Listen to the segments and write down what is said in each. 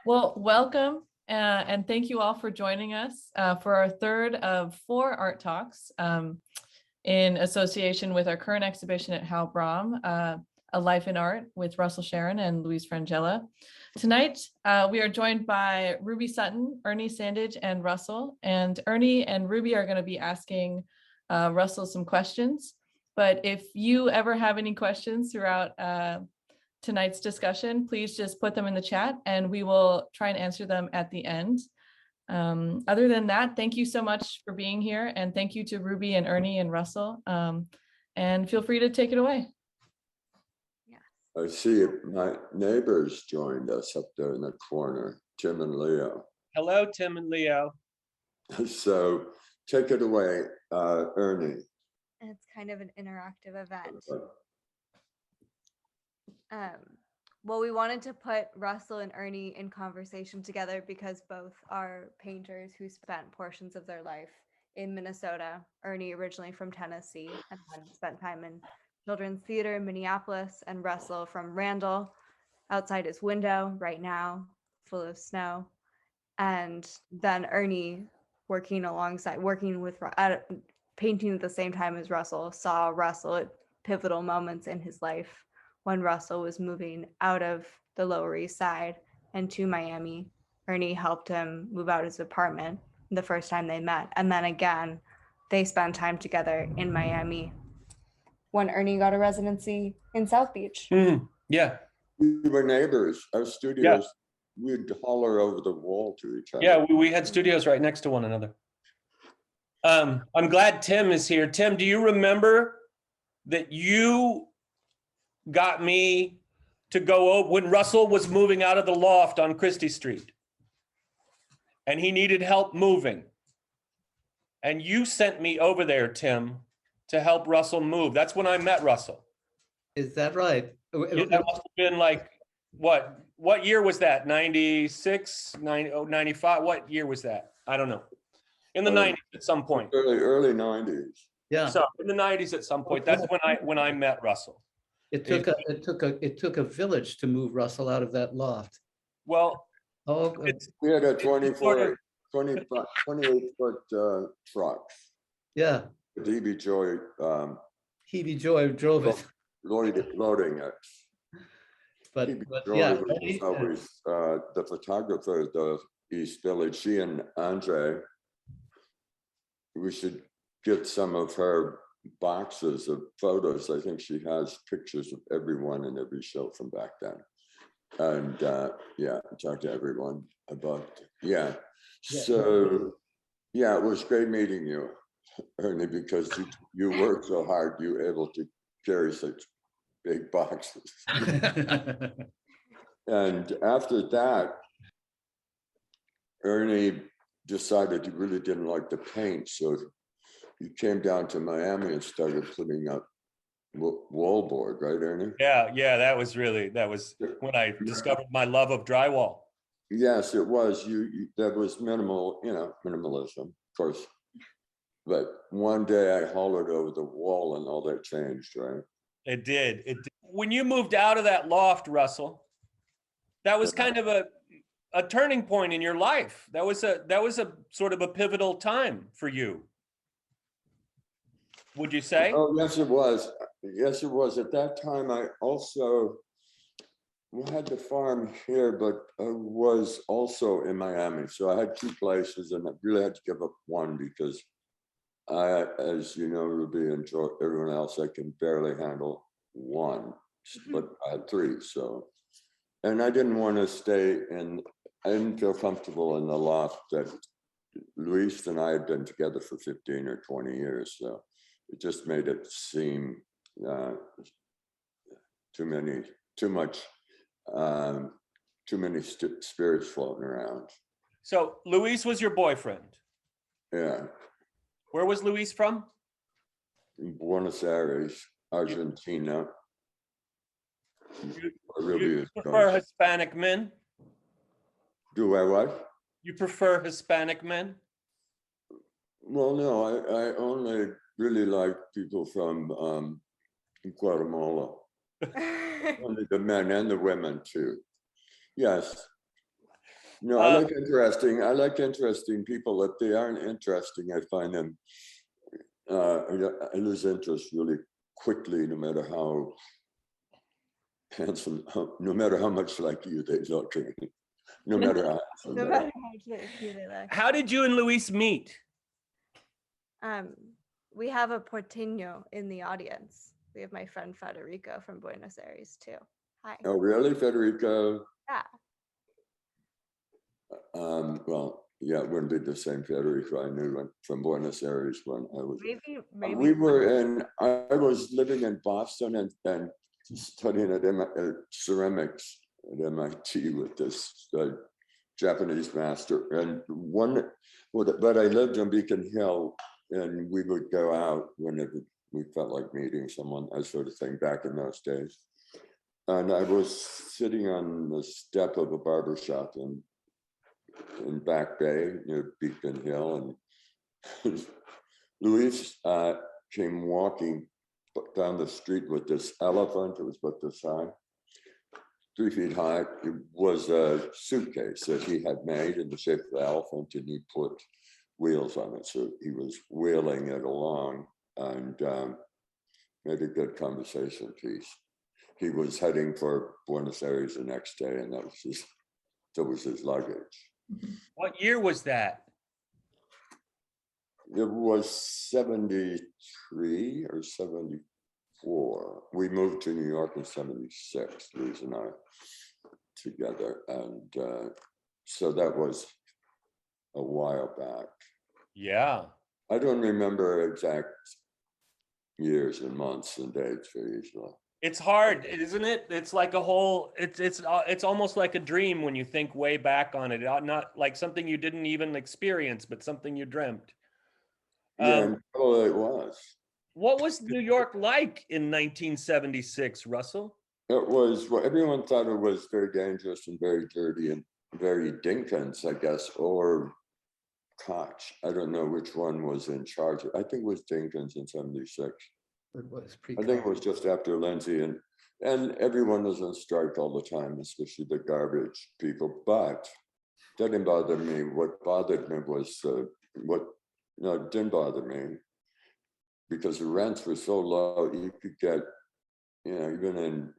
Well, welcome, and thank you all for joining us for our third of 4 art talks in association with our current exhibition at Hal Bromm, A Life in Art with Russell Sharon and Luis Frangella. Tonight, we are joined by Ruby Sutton, Ernie Sandidge, and Russell. And Ernie and Ruby are going to be asking Russell some questions. But if you ever have any questions throughout tonight's discussion, please just put them in the chat and we will try and answer them at the end. Other than that, thank you so much for being here, and thank you to Ruby and Ernie and Russell, and feel free to take it away. I see my neighbors joined us up there in the corner, Tim and Leo. Hello, Tim and Leo. So take it away, Ernie. It's kind of an interactive event. Well, we wanted to put Russell and Ernie in conversation together because both are painters who spent portions of their life in Minnesota. Ernie originally from Tennessee and then spent time in children's theater in Minneapolis, and Russell from Randall, outside his window right now, full of snow. And then Ernie working with painting at the same time as Russell, saw Russell at pivotal moments in his life when Russell was moving out of the Lower East Side and to Miami. Ernie helped him move out his apartment the first time they met. And then again, they spent time together in Miami when Ernie got a residency in South Beach. Yeah. We were neighbors. Our studios, we'd holler over the wall to each other. Yeah, we had studios right next to one another. I'm glad Tim is here. Tim, do you remember that you got me to go over when Russell was moving out of the loft on Christie Street and he needed help moving? And you sent me over there, Tim, to help Russell move. That's when I met Russell. Is that right? Yeah, that must have been like, what year was that? 96, 95? What year was that? I don't know. In the 90s at some point. Early 90s. Yeah. So in the 90s at some point. That's when I met Russell. It took a village to move Russell out of that loft. Well, We had a 28-foot truck. Yeah. DB Joy. Hebe Joy drove it. Loading it. But yeah, was always the photographer of the East Village. She and Andre. We should get some of her boxes of photos. I think she has pictures of everyone in every show from back then. And talk to everyone about So yeah, it was great meeting you, Ernie, because you worked so hard, you were able to carry such big boxes. And after that, Ernie decided he really didn't like to paint, so he came down to Miami and started putting up wallboard, right, Ernie? Yeah, that was when I discovered my love of drywall. Yes, it was. That was minimalism, of course. But one day I hollered over the wall and all that changed, right? It did. When you moved out of that loft, Russell, that was kind of a turning point in your life. That was a sort of a pivotal time for you. Would you say? Oh, yes, it was. Yes, it was. At that time, I also had the farm here, but I was also in Miami. So I had 2 places, and I really had to give up one because I, as you know, Ruby and everyone else, I can barely handle one, but I had 3. So, and I didn't want to stay in. I didn't feel comfortable in the loft that Luis and I had been together for 15 or 20 years. So it just made it seem too many spirits floating around. So Luis was your boyfriend. Yeah. Where was Luis from? In Buenos Aires, Argentina. You prefer Hispanic men? Do I what? You prefer Hispanic men? Well, no, I only really like people from Guatemala. Only the men and the women too. Yes. No, I like interesting people. If they aren't interesting, I find them, I lose interest really quickly, no matter how handsome, no matter how much like you they look, no matter how handsome No they matter are. how much you they like. How did you and Luis meet? We have a Porteño in the audience. We have my friend Federico from Buenos Aires too. Hi. Oh, really, Federico? Yeah. Well, yeah, it wouldn't be the same Federico I knew from Buenos Aires when I was. Maybe. I was living in Boston and studying at ceramics at MIT with this Japanese master. And but I lived on Beacon Hill, and we would go out whenever we felt like meeting someone, that sort of thing, back in those days. And I was sitting on the step of a barber shop in Back Bay near Beacon Hill, and Luis came walking down the street with this elephant. It was about this high, 3 feet high. It was a suitcase that he had made in the shape of the elephant, and he put wheels on it. So he was wheeling it along, and made a good conversation piece. He was heading for Buenos Aires the next day, and that was his luggage. What year was that? It was 73 or 74. We moved to New York in 76, Luis and I together. And so that was a while back. Yeah. I don't remember exact years and months and dates very easily. It's hard, isn't it? It's like a whole, it's almost like a dream when you think way back on it. Not like something you didn't even experience, but something you dreamt. Yeah, and probably it was. What was New York like in 1976, Russell? It was, well, everyone thought it was very dangerous and very dirty and very Dinkins, I guess, or Koch. I don't know which one was in charge. I think it was Dinkins in 76. It was I think it was just after Lindsay, and everyone was on strike all the time, especially the garbage people. But that didn't bother me. What bothered me was no, it didn't bother me because the rents were so low. You could get, even in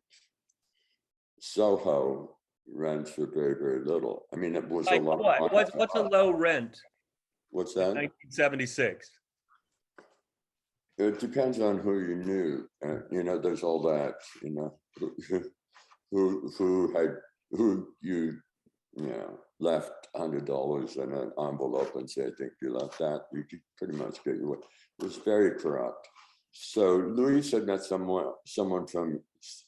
Soho, rents were very, very little. I mean, it was Like a lot. what? What's a low rent What's in that? 1976? It depends on who you knew. There's all that, who you left $100 in an envelope and say, I think you left that. You could pretty much get your way. It was very corrupt. So Luis had met someone from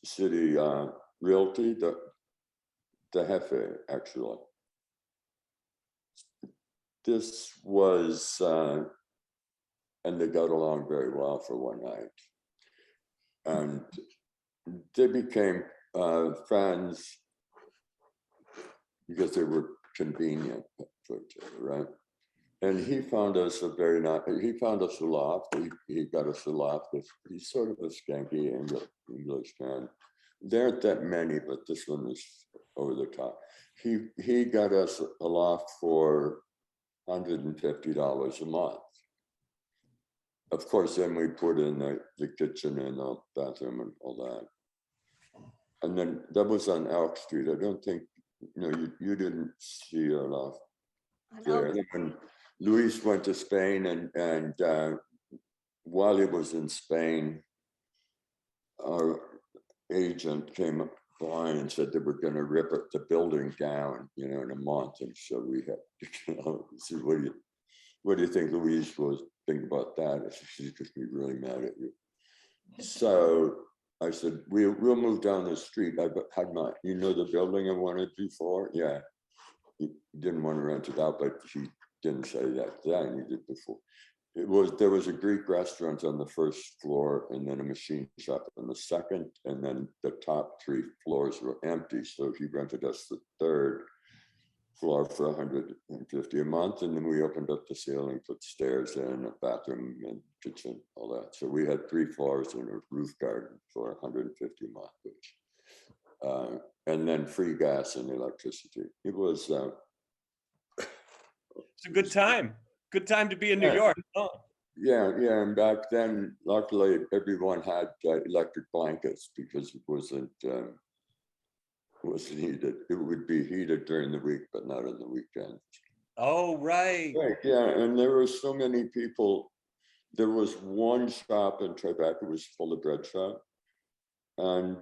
City Realty, the Jefe, actually. This was, and they got along very well for one night. And they became friends because they were convenient for each other, right? And he found us he found us a loft. He got us a loft. He's sort of a skanky English man. There aren't that many, but this one was over the top. He got us a loft for $150 a month. Of course, then we put in the kitchen and the bathroom and all that. And then that was on Elk Street. I don't think, you didn't see our loft there. And then when Luis went to Spain and while he was in Spain, our agent came by and said they were going to rip the building down, in a month. And so we had to see, what do you think Luis was thinking about that? She's going to be really mad at you. So I said, we'll move down the street. I had the building I wanted before? Yeah. He didn't want to rent it out, but he didn't say that then, he did before. There was a Greek restaurant on the first floor and then a machine shop on the second, and then the top 3 floors were empty. So he rented us the 3rd floor for $150 a month, and then we opened up the ceiling, put stairs in, a bathroom and kitchen, all that. So we had 3 floors and a roof garden for $150 a month, and then free gas and electricity. It was It's a good time. Good time to be in New Yeah. York. Oh, Yeah, and back then, luckily, everyone had electric blankets because it wasn't heated. It would be heated during the week, but not on the weekend. oh, right. Right, yeah, and there were so many people. There was one shop in Tribeca, it was full of bread shop and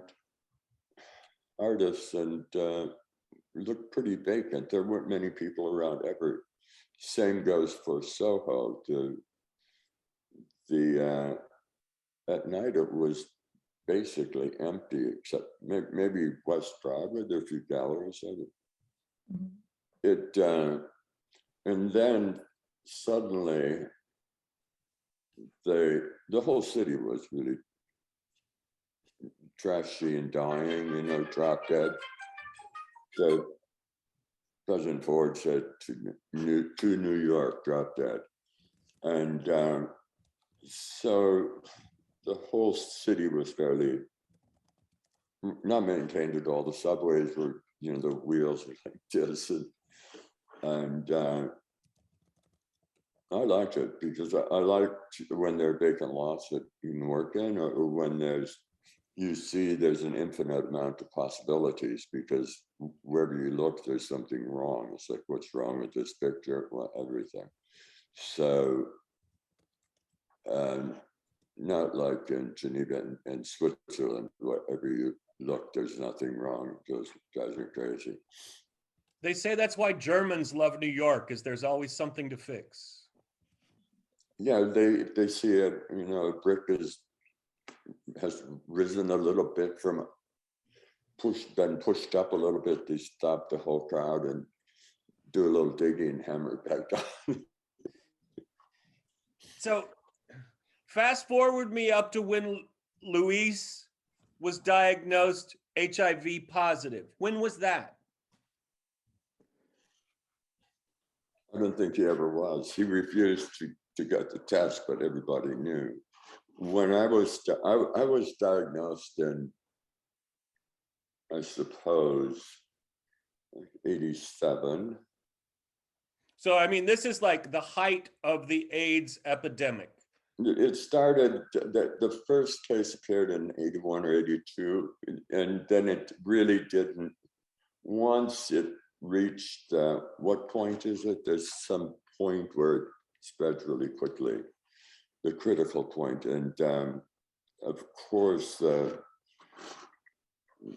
artists, and looked pretty vacant. There weren't many people around ever. Same goes for Soho. At night it was basically empty, except maybe West Broadway. There are a few galleries of it. Mhm. And then suddenly the whole city was really trashy and dying, drop dead. So President Ford said to New York, drop dead. And so the whole city was fairly not maintained at all. The subways were, the wheels were like this. And I liked it because I liked when there are vacant lots that you can work in, or when you see there's an infinite amount of possibilities, because wherever you look, there's something wrong. It's like, what's wrong with this picture? Well, everything. So, not like in Geneva and Switzerland, wherever you look, there's nothing wrong. Those guys are crazy. They say that's why Germans love New York, is there's always something to fix. Yeah, they see it, a brick has risen a little bit from been pushed up a little bit. They stop the whole crowd and do a little digging, hammer it back down. So fast forward me up to when Luis was diagnosed HIV positive. When was that? I don't think he ever was. He refused to get the test, but everybody knew. When I was diagnosed in, I suppose, 87. So, I mean, this is like the height of the AIDS epidemic. It started, the first case appeared in 81 or 82, and then it really didn't. Once it reached, what point is it? There's some point where it spreads really quickly, the critical point. And of course,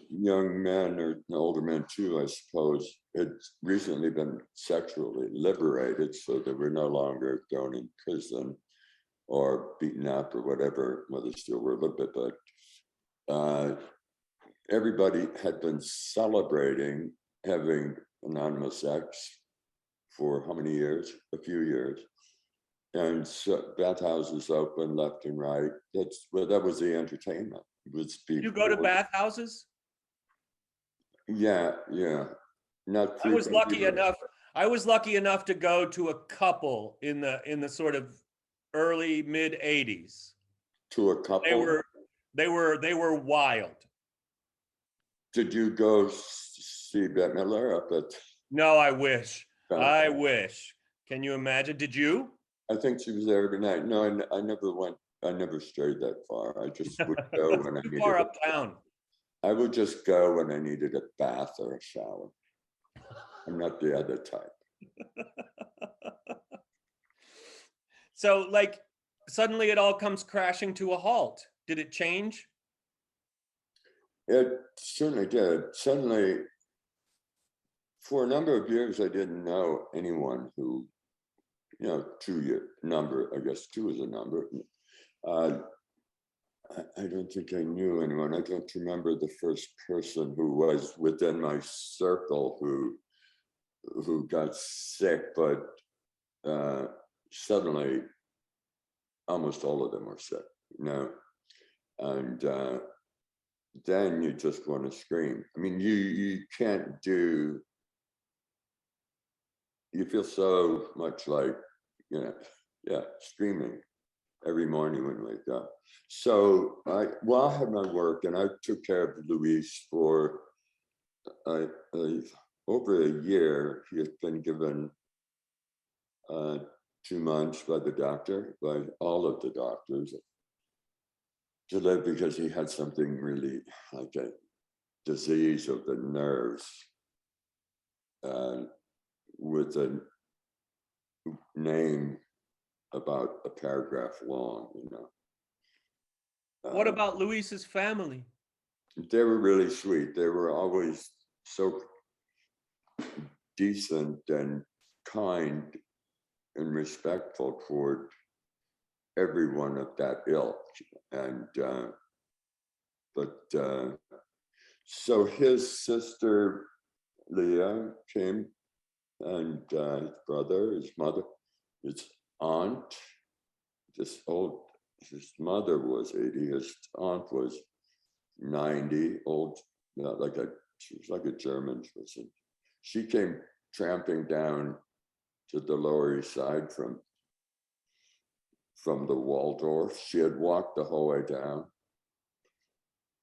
young men, or older men too, I suppose, had recently been sexually liberated, so they were no longer thrown in prison or beaten up or whatever. Well, they still were a little bit, but everybody had been celebrating having anonymous sex for how many years? A few years. And so bathhouses open left and right. That was the entertainment. It was people. You go to bathhouses? Yeah. Not I was lucky frequently, enough. I was lucky enough to go to a couple in the sort of early mid 80s. to a couple. They were wild. Did you go see Bette Midler up at? No, I wish. Oh. I wish. Can you imagine? Did you? I think she was there every night. No, I never went. I never strayed that far. I just would go when I Too needed. far uptown. I would just go when I needed a bath or a shower. I'm not the other type. So, like, suddenly it all comes crashing to a halt. Did it change? It certainly did. Suddenly, for a number of years, I didn't know anyone who, 2-year number, I guess 2 is a number. I don't think I knew anyone. I don't remember the first person who was within my circle who got sick, but suddenly almost all of them were sick, and then you just want to scream. I mean, you can't do, you feel so much like, screaming every morning when you wake up. So I had my work, and I took care of Luis for over a year. He had been given 2 months by the doctor, by all of the doctors, to live because he had something really like a disease of the nerves, with a name about a paragraph long, you know. What about Luis's family? They were really sweet. They were always so decent and kind and respectful toward everyone of that ilk. And so his sister Leah came, and his brother, his mother, his aunt, his mother was 80, his aunt was 90, old, she was like a German person. She came tramping down to the Lower East Side from the Waldorf. She had walked the whole way down.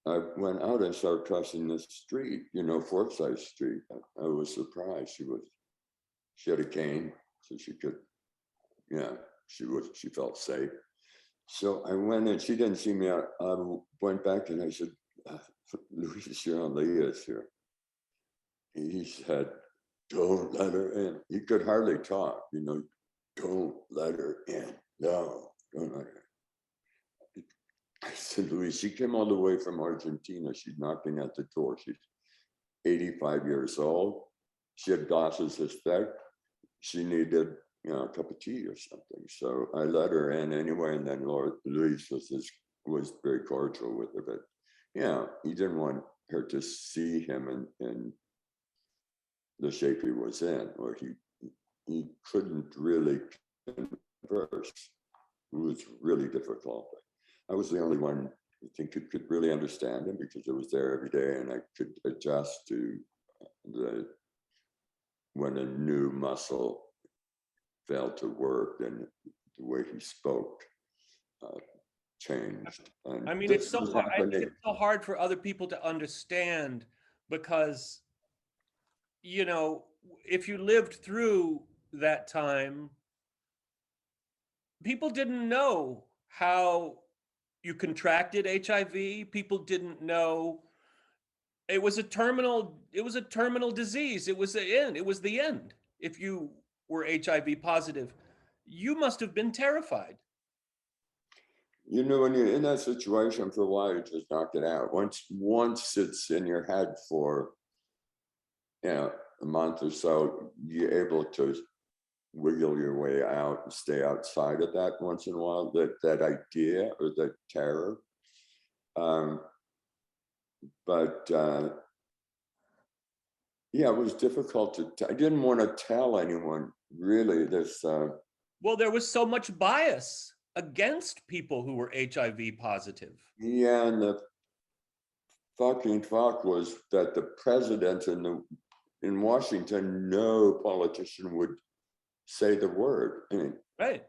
I went out and started crossing the street, you know, Forsyth Street. I was surprised. She had a cane, so she could, yeah, she felt safe. So I went and she didn't see me. I went back and I said, Luis Sharon is here. He said, don't let her in. He could hardly talk, you know, don't let her in. No, don't let her in. I said, Luis, she came all the way from Argentina. She's knocking at the door. She's 85 years old. She had glasses this thick. She needed, you know, a cup of tea or something. So I let her in anyway. And then Lord Luis was very cordial with her, but yeah, he didn't want her to see him in the shape he was in, or he couldn't really converse. It was really difficult. I was the only one I think who could really understand him because I was there every day and I could adjust to when a new muscle failed to work and the way he spoke changed. And I mean, it's so hard. I think it's so hard for other people to understand because, you know, if you lived through that time, people didn't know how you contracted HIV. People didn't know it was a terminal disease. It was the end. It was the end. If you were HIV positive, you must have been terrified. You know, when you're in that situation for a while, you just knock it out. Once it's in your head for, you know, a month or so, you're able to wiggle your way out and stay outside of that once in a while, that idea or that terror. Yeah, it was difficult I didn't want to tell anyone really this. Well, there was so much bias against people who were HIV positive. Yeah, and the fucking fuck was that the president in Washington, no politician would say the word. I mean, Right.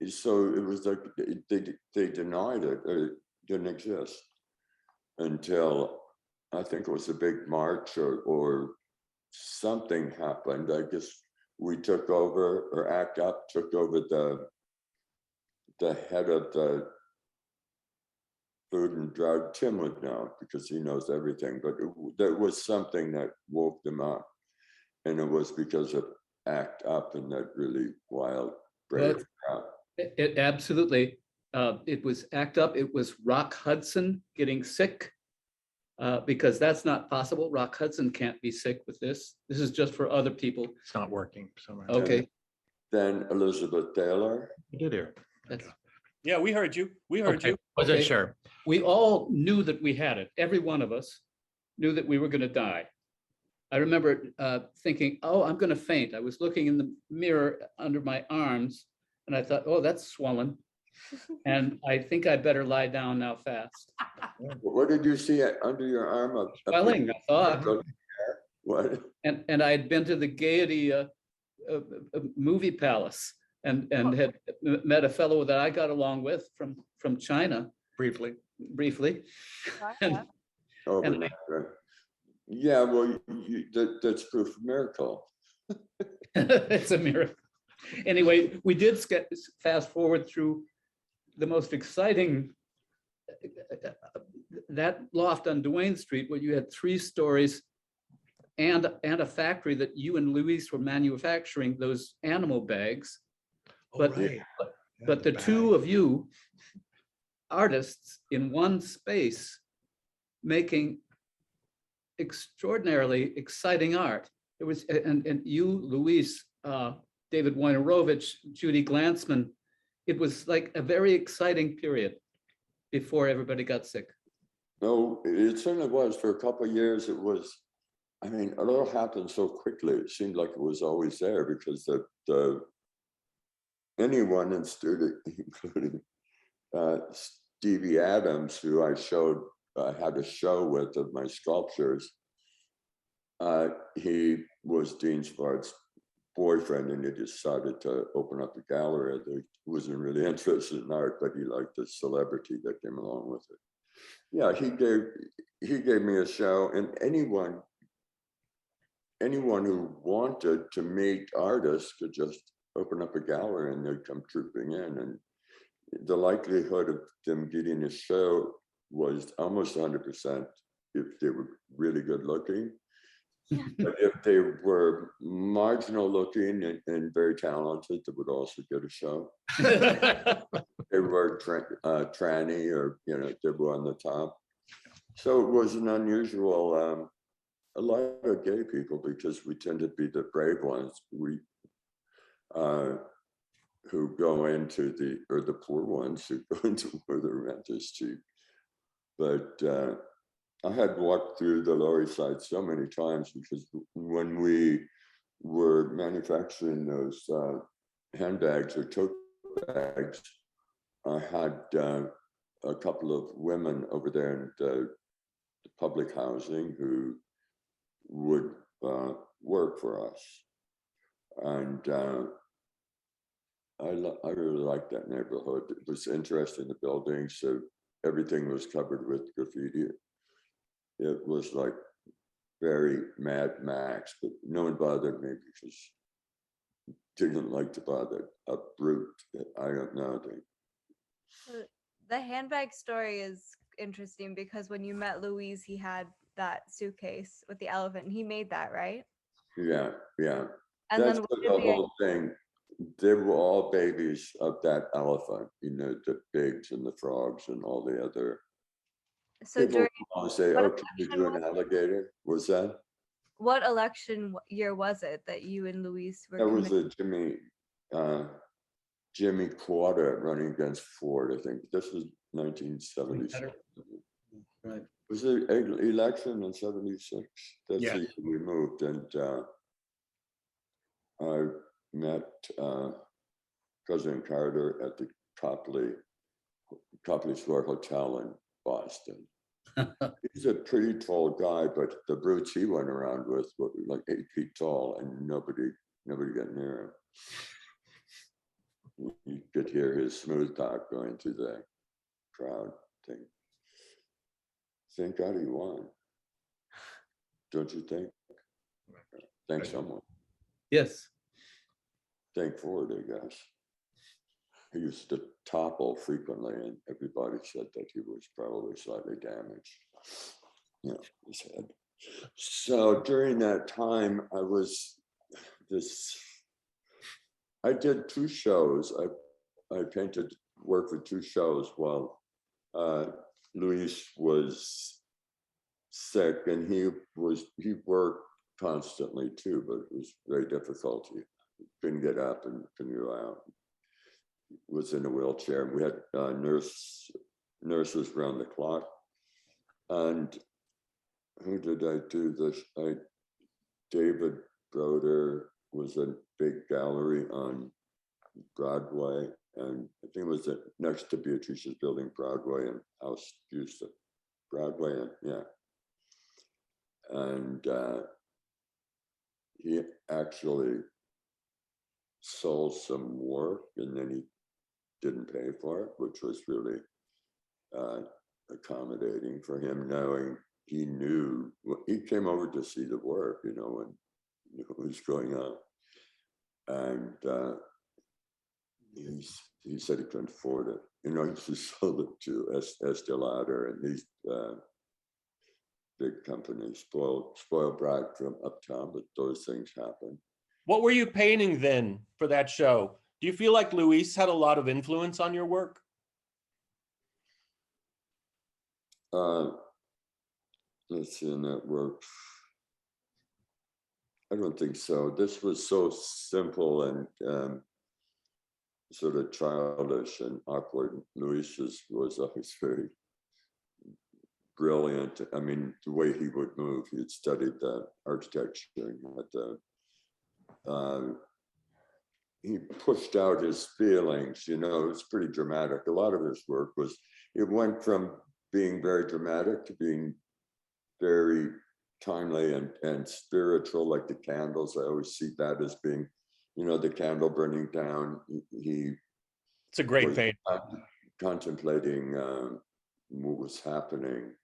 So it was like they denied it. It didn't exist until I think it was a big march or something happened. I guess we took over, or ACT UP took over the head of the Food and Drug. Tim would know because he knows everything, but there was something that woke them up. And it was because of ACT UP and that really wild brave crowd. It absolutely, it was ACT UP. It was Rock Hudson getting sick because that's not possible. Rock Hudson can't be sick with this. This is just for other people. It's not working. So Okay. Then Elizabeth Taylor. you did hear. That's- Yeah, we heard you. We heard Okay, you. wasn't Okay. sure. We all knew that we had it. Every one of us knew that we were going to die. I remember thinking, oh, I'm going to faint. I was looking in the mirror under my arms and I thought, oh, that's swollen. And I think I better lie down now fast. What did you see under your arm? Swelling, I thought. What? And I had been to the Gaiety movie palace and had met a fellow that I got along with from China Briefly. briefly. And Overnight, right? Yeah, well, that's proof of miracle. it's a miracle. Anyway, we did fast forward through the most exciting, that loft on Duane Street where you had 3 stories and a factory that you and Luis were manufacturing those animal bags. Oh, But- right. But the two of you artists in one space making extraordinarily exciting art. It was, and you, Luis, David Wojnarowicz, Judy Glansman, it was like a very exciting period before everybody got sick. No, it certainly was. For a couple of years, it was, I mean, it all happened so quickly. It seemed like it was always there because anyone in studio, including Stevie Adams, who I had a show with of my sculptures, he was Dean Svart's boyfriend, and he decided to open up a gallery. He wasn't really interested in art, but he liked the celebrity that came along with it. Yeah, he gave me a show, and anyone who wanted to meet artists could just open up a gallery and they'd come trooping in. And the likelihood of them getting a show was almost 100% if they were really good looking. But if they were marginal looking and very talented, they would also get a show. They were tranny, or they were on the top. So it was an unusual, a lot of gay people, because we tend to be the brave ones. Who go into the poor ones who go into where the rent is cheap. But I had walked through the Lower East Side so many times, because when we were manufacturing those handbags or tote bags, I had a couple of women over there in the public housing who would work for us. And I really liked that neighborhood. It was interesting, the building, so everything was covered with graffiti. It was like very Mad Max, but no one bothered me because I didn't like to bother a brute. I don't know. The handbag story is interesting because when you met Louise, he had that suitcase with the elephant, and he made that, right? Yeah. And That's then the whole thing. They were all babies of that elephant, the pigs and the frogs and all the other. so People during want to say, what "Oh, can you do an alligator?" Was that? what election year was it that you and Louise were That was committed? a Jimmy Carter running against Ford. I think this was 1976. Right. Was the election in 76? That's Yes. the year we moved, and I met President Carter at the Copley Square Hotel in Boston. He's a pretty tall guy, but the brutes he went around with were like 8 feet tall, and nobody got near him. You could hear his smooth talk going through the crowd thing. Thank God he won. Don't you think? Thank someone. Yes. Thank Ford, I guess. He used to topple frequently, and everybody said that he was probably slightly damaged. His head. So during that time, I did 2 shows. I painted work for 2 shows while Luis was sick, and he worked constantly too, but it was very difficult. He couldn't get up and couldn't go out. He was in a wheelchair. We had nurses around the clock. And who did I do this? David Broder was a big gallery on Broadway, and I think it was next to Beatrice's building, Broadway and House Justa. Broadway, and he actually sold some work, and then he didn't pay for it, which was really accommodating for him, knowing he knew. He came over to see the work, and knew what was going on. And he said he couldn't afford it. You know, he just sold it to Estee Lauder and these big companies, spoiled bride from uptown, but those things happen. What were you painting then for that show? Do you feel like Luis had a lot of influence on your work? Let's see, in that work. I don't think so. This was so simple and sort of childish and awkward. Luis's was always very brilliant. I mean, the way he would move, he had studied the architecture and had he pushed out his feelings, you know, it was pretty dramatic. A lot of his work was, it went from being very dramatic to being very timely and spiritual, like the candles. I always see that as being, you know, the candle burning down. It's a great paint. Contemplating what was happening.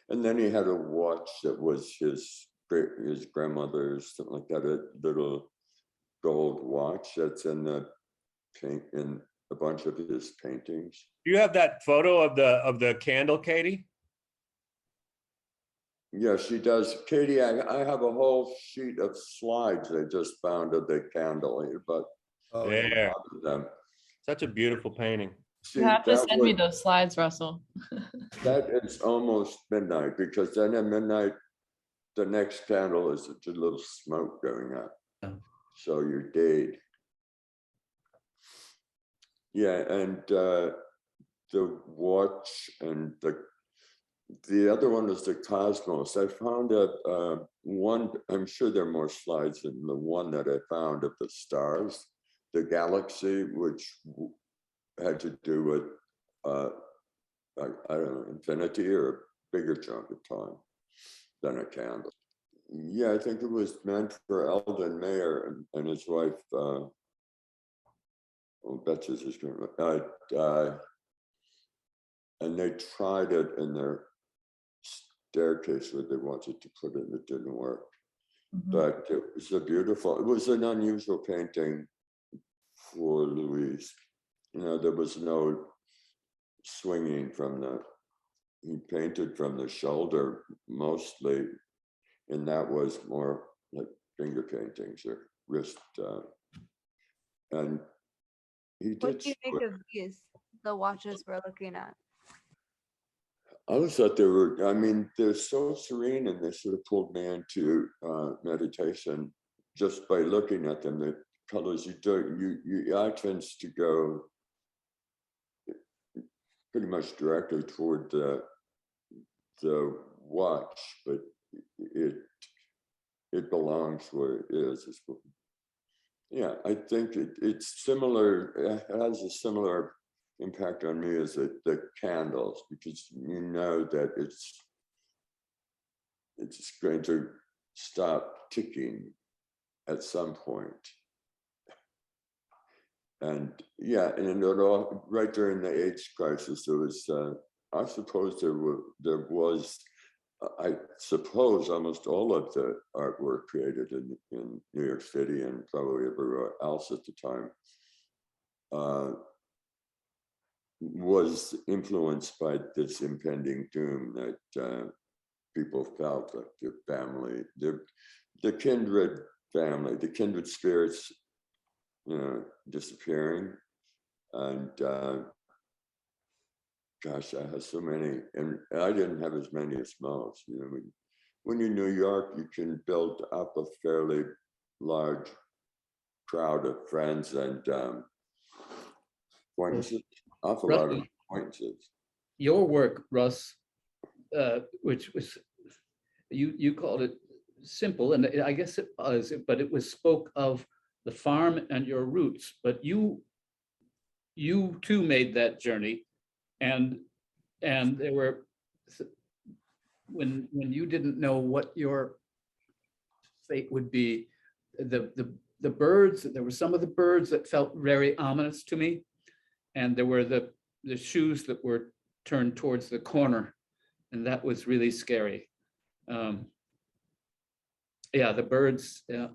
And then he had a watch that was his grandmother's, something like that, a little gold watch that's in the paint in a bunch of his paintings. Do you have that photo of the candle, Katie? Yeah, she does. Katie, I have a whole sheet of slides I just found of the candle here, but There. Such a beautiful painting. see, You have to that send me those slides, Russell. that is almost midnight, because then at midnight, the next candle is just a little smoke going up. Oh. So you're dead. Yeah, and the watch and the other one is the cosmos. I found one, I'm sure there are more slides than the one that I found of the stars, the galaxy, which had to do with, I don't know, infinity or a bigger chunk of time than a candle. Yeah, I think it was meant for Eldon Mayer and his wife, Betsy's his and they tried it in their staircase where they wanted to put it, and it didn't work. But it was it was an unusual painting for Luis. You know, there was no swinging from he painted from the shoulder mostly, and that was more like finger paintings or wrist. And he did. What do you think of these, the watches we're looking at? I always thought they were, I mean, they're so serene, and they sort of pulled me into meditation just by looking at them. The colors, your eye tends to go pretty much directly toward the watch, but it belongs where it is. Yeah, I think it's similar. It has a similar impact on me as the candles, because you know that it's going to stop ticking at some point. And yeah, and it all, right during the AIDS crisis, there was, I suppose there was, I suppose almost all of the artwork created in New York City and probably everywhere else at the time was influenced by this impending doom that people felt, like their family, the kindred family, the kindred spirits, you know, disappearing. And gosh, I have so many, and I didn't have as many as most. You know, when you're in New York, you can build up a fairly large crowd of friends and acquaintances, awful lot of acquaintances. Your work, Russ, which was, you called it simple, and I guess it was, but it was spoke of the farm and your roots. But you too made that journey, and there were, when you didn't know what your fate would be, the birds, there were some of the birds that felt very ominous to me, and there were the shoes that were turned towards the corner, and that was really scary. Yeah, the birds, yeah.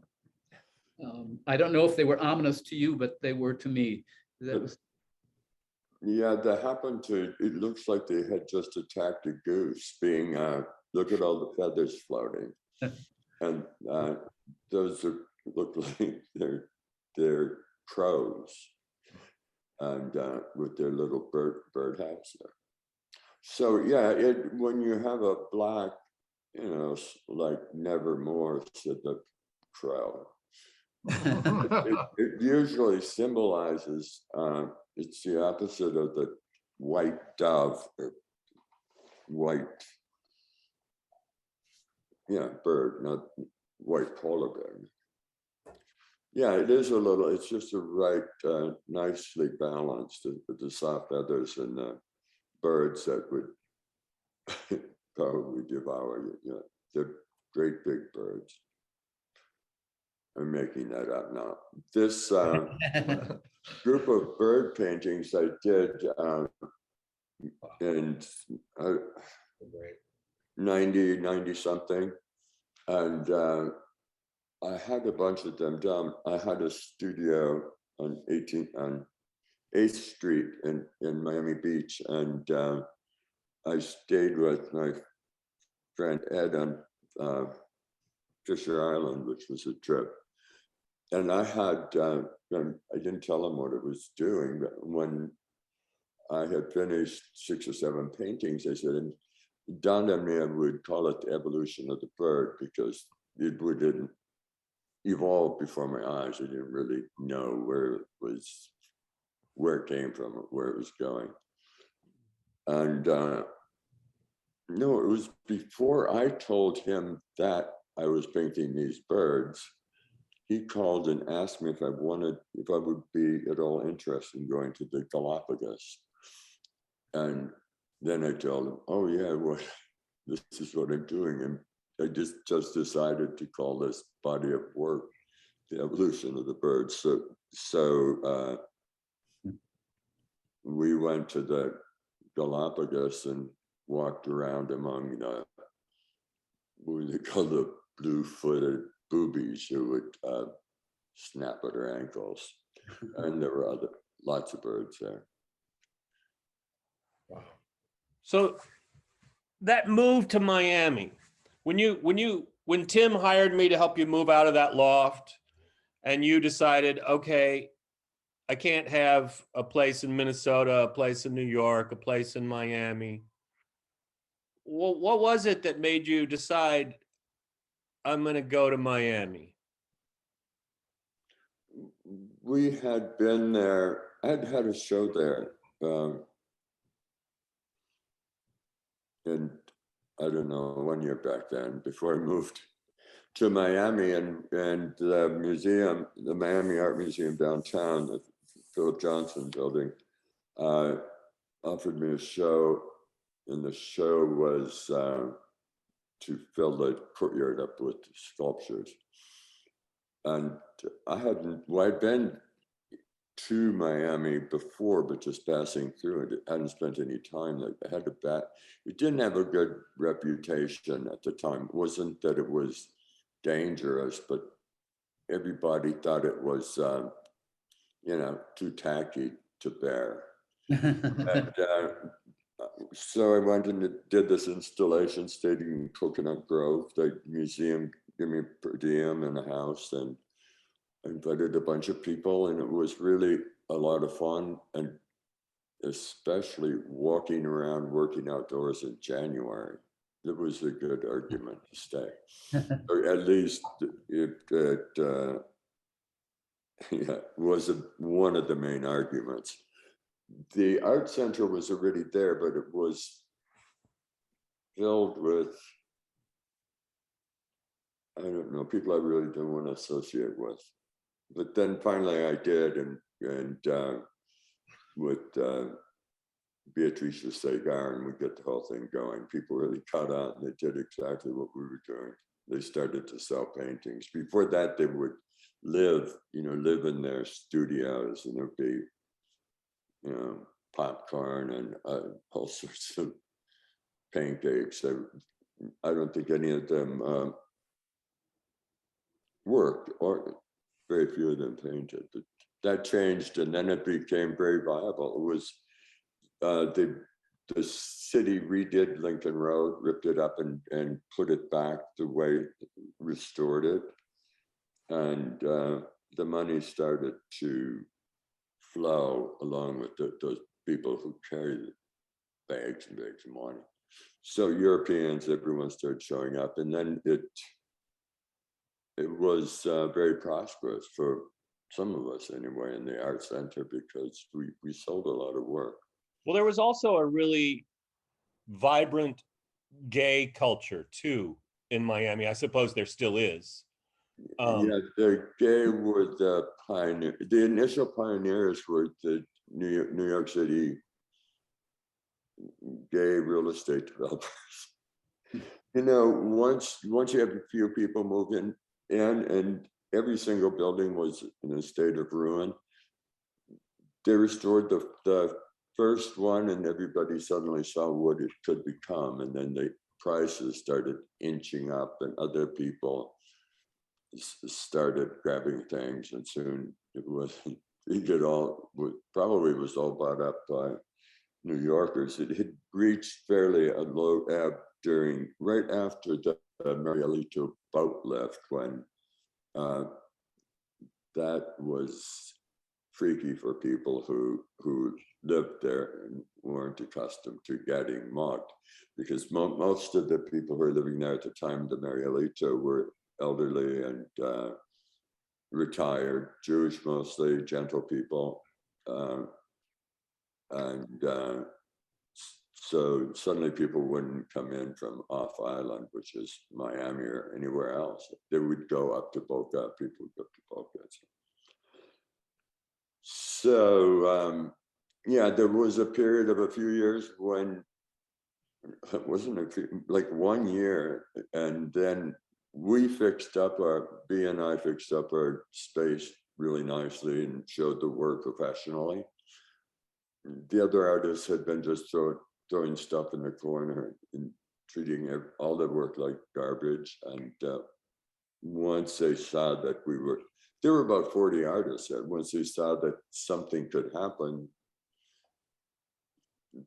I don't know if they were ominous to you, but they were to me. That was, Yeah, that happened to, it looks like they had just attacked a goose being, look at all the feathers floating. And those are, look like they're crows. And with their little bird hats there. So yeah, when you have a black, like nevermore, said the crow. It usually symbolizes, it's the opposite of the white dove or white, bird, not white polar bear. Yeah, it is a little, it's just a right, nicely balanced, the soft feathers and the birds that would probably devour you. They're great big birds. I'm making that up now. This group of bird paintings I did in 90 something. And I had a bunch of them done. I had a studio on 8th Street in Miami Beach. And I stayed with my friend Ed on Fisher Island, which was a trip. And I had, I didn't tell him what it was doing, but when I had finished 6 or 7 paintings, I said, and it dawned on me I would call it the evolution of the bird because it didn't evolve before my eyes. I didn't really know where it came from, where it was going. And no, it was before I told him that I was painting these birds. He called and asked me if I would be at all interested in going to the Galapagos. And then I told him, oh yeah, well, this is what I'm doing. And I just decided to call this body of work the evolution of the birds. So we went to the Galapagos and walked around among what they call the blue-footed boobies who would snap at her ankles. And there were lots of birds there. Wow. So that move to Miami, when Tim hired me to help you move out of that loft and you decided, okay, I can't have a place in Minnesota, a place in New York, a place in Miami. Well, what was it that made you decide I'm going to go to Miami? We had been there. I'd had a show there. And I don't know, 1 year back then, before I moved to Miami, and the museum, the Miami Art Museum downtown, the Philip Johnson building, offered me a show, and the show was to fill the courtyard up with sculptures. And I'd been to Miami before, but just passing through it. I hadn't spent any time. It didn't have a good reputation at the time. It wasn't that it was dangerous, but everybody thought it was, too tacky to bear. And, so I went and did this installation, stayed in Coconut Grove. The museum gave me per diem and a house, and I invited a bunch of people, and it was really a lot of fun, and especially walking around, working outdoors in January. It was a good argument to stay, or at least it was one of the main arguments. The art center was already there, but it was filled with, I don't know, people I really didn't want to associate with. But then finally I did, and with Beatrice Segar, and we get the whole thing going. People really caught on, and they did exactly what we were doing. They started to sell paintings. Before that, they would live in their studios, and there'd be, popcorn and all sorts of pancakes. I don't think any of them worked, or very few of them painted. But that changed, and then it became very viable. It was the city redid Lincoln Road, ripped it up and put it back the way, restored it. And the money started to flow along with those people who carried bags and bags of money. So Europeans, everyone started showing up, and then it was very prosperous for some of us anyway in the art center, because we sold a lot of work. Well, there was also a really vibrant gay culture too in Miami. I suppose there still is. Yeah, the gay were the pioneer. The initial pioneers were the New York City gay real estate developers. You know, once you have a few people move in, and every single building was in a state of ruin, they restored the first one, and everybody suddenly saw what it could become, and then the prices started inching up, and other people started grabbing things, and soon it was probably was all bought up by New Yorkers. It had reached fairly a low ebb right after the Marielito boat lift, when that was freaky for people who lived there and weren't accustomed to getting mugged, because most of the people who were living there at the time of the Marielito were elderly and retired, Jewish mostly, gentle people. So suddenly people wouldn't come in from off island, which is Miami or anywhere else. They would go up to Boca, people would go up to Boca. So yeah, there was a period of a few years when it wasn't like 1 year, and then we fixed up I fixed up our space really nicely and showed the work professionally. The other artists had been just throwing stuff in the corner and treating all the work like garbage. And once they saw that there were about 40 artists there. Once they saw that something could happen,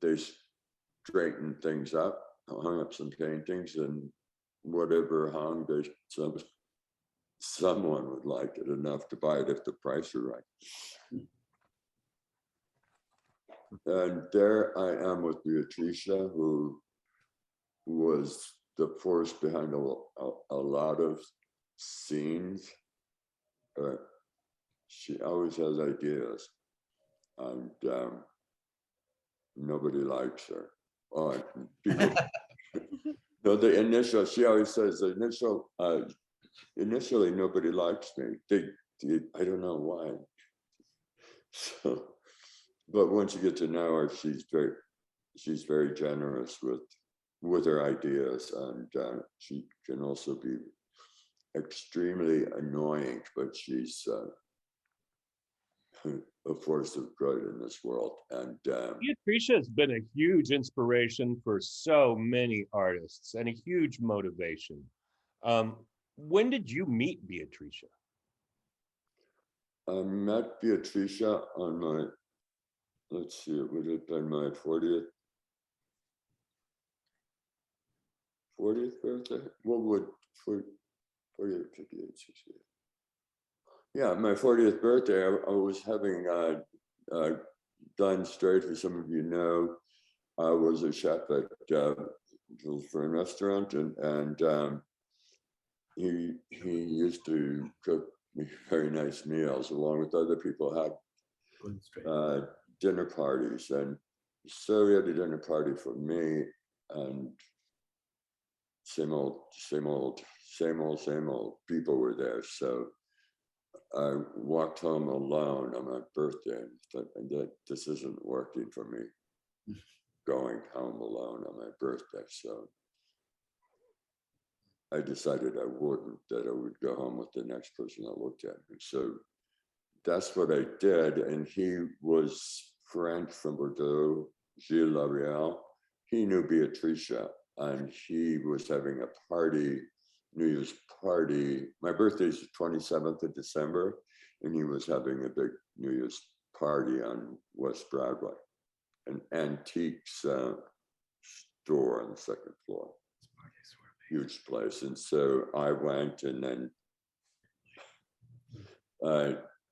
they straightened things up, hung up some paintings, and whatever hung, someone would like it enough to buy it if the price were right. And there I am with Beatrice, who was the force behind a lot of scenes. She always has ideas, and nobody likes her. Oh, people, no, the initial, she always says the initially nobody likes me. I don't know why. So, but once you get to know her, she's very generous with her ideas, and she can also be extremely annoying, but she's a force of good in this world. And Beatrice has been a huge inspiration for so many artists and a huge motivation. When did you meet Beatrice? I met Beatrice on my, let's see, it would have been my 40th birthday. What would 40th, 58, 68? Yeah, my 40th birthday. I was having Dunn Strait, for some of you know, I was a chef at Jules Verne restaurant, and he used to cook me very nice meals along with other people. Had dinner parties, and so we had a dinner party for me, and same old people were there. So I walked home alone on my birthday, and thought that this isn't working for me, going home alone on my birthday. So I decided I wouldn't, that I would go home with the next person that looked at me. So that's what I did. And he was French from Bordeaux, Gilles L'Ariel. He knew Beatrice, and he was having a party, New Year's party. My birthday is the 27th of December. and he was having a big New Year's party on West Broadway, an antiques store on the second floor, huge place. And so I went, and then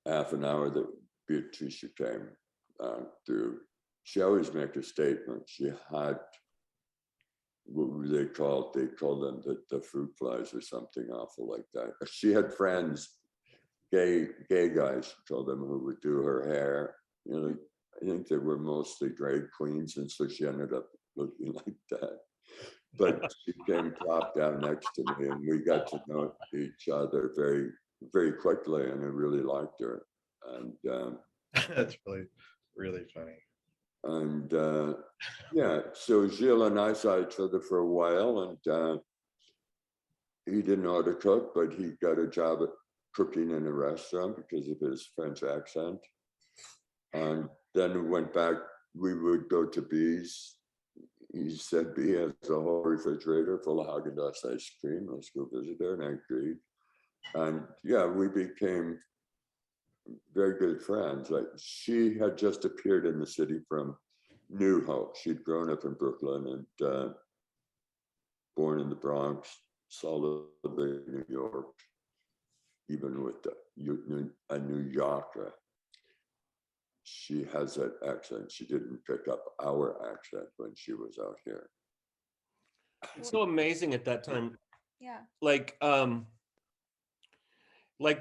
half an hour that Beatrice came through. She always make a statement. She had what they called them the fruit flies or something awful like that. She had friends, gay guys, she told them, who would do her hair. You know, I think they were mostly drag queens, and so she ended up looking like that. But she came plopped down next to me, and we got to know each other very, very quickly, and I really liked her. And That's really, really funny. and yeah, so Gilles and I saw each other for a while, and he didn't know how to cook, but he got a job at cooking in a restaurant because of his French accent. And then we went back, we would go to B's. He said, B has a whole refrigerator full of Haagen-Dazs ice cream. Let's go visit her, and I agreed. And yeah, we became very good friends. Like, she had just appeared in the city from New Hope. She'd grown up in Brooklyn and born in the Bronx, solidly in New York, even with a New Yorker. She has that accent. She didn't pick up our accent when she was out here. It's so amazing at that time. Yeah. Like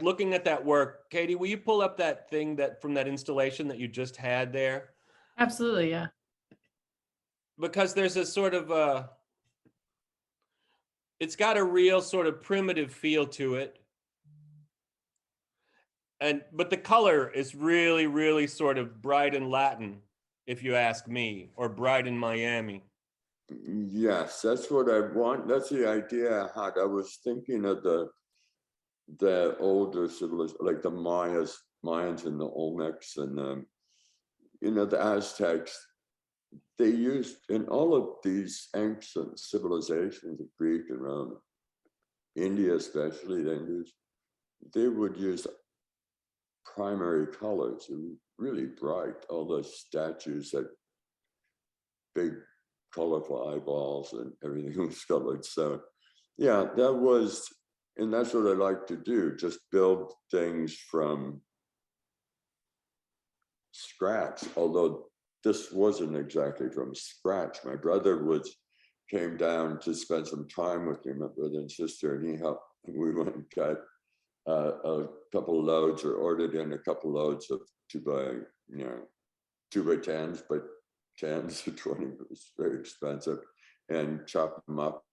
looking at that work, Katie, will you pull up that thing that from that installation that you just had there? Absolutely, yeah. Because there's a sort of it's got a real sort of primitive feel to it. But the color is really, really sort of bright and Latin, if you ask me, or bright in Miami. Yes, that's what I want. That's the idea I had. I was thinking of the older civilizations, like the Mayans and the Olmecs, and the Aztecs. They used, in all of these ancient civilizations, of Greek and Roman, India especially, they would use primary colors. It was really bright. All those statues had big colorful eyeballs and everything was colored. So yeah, and that's what I like to do, just build things from scratch. Although this wasn't exactly from scratch. My brother came down to spend some time with me, my brother and sister, and he helped. We went and got a couple of loads, or ordered in a couple of loads of 2x10s, but 10s to 20 was very expensive, and chopped them up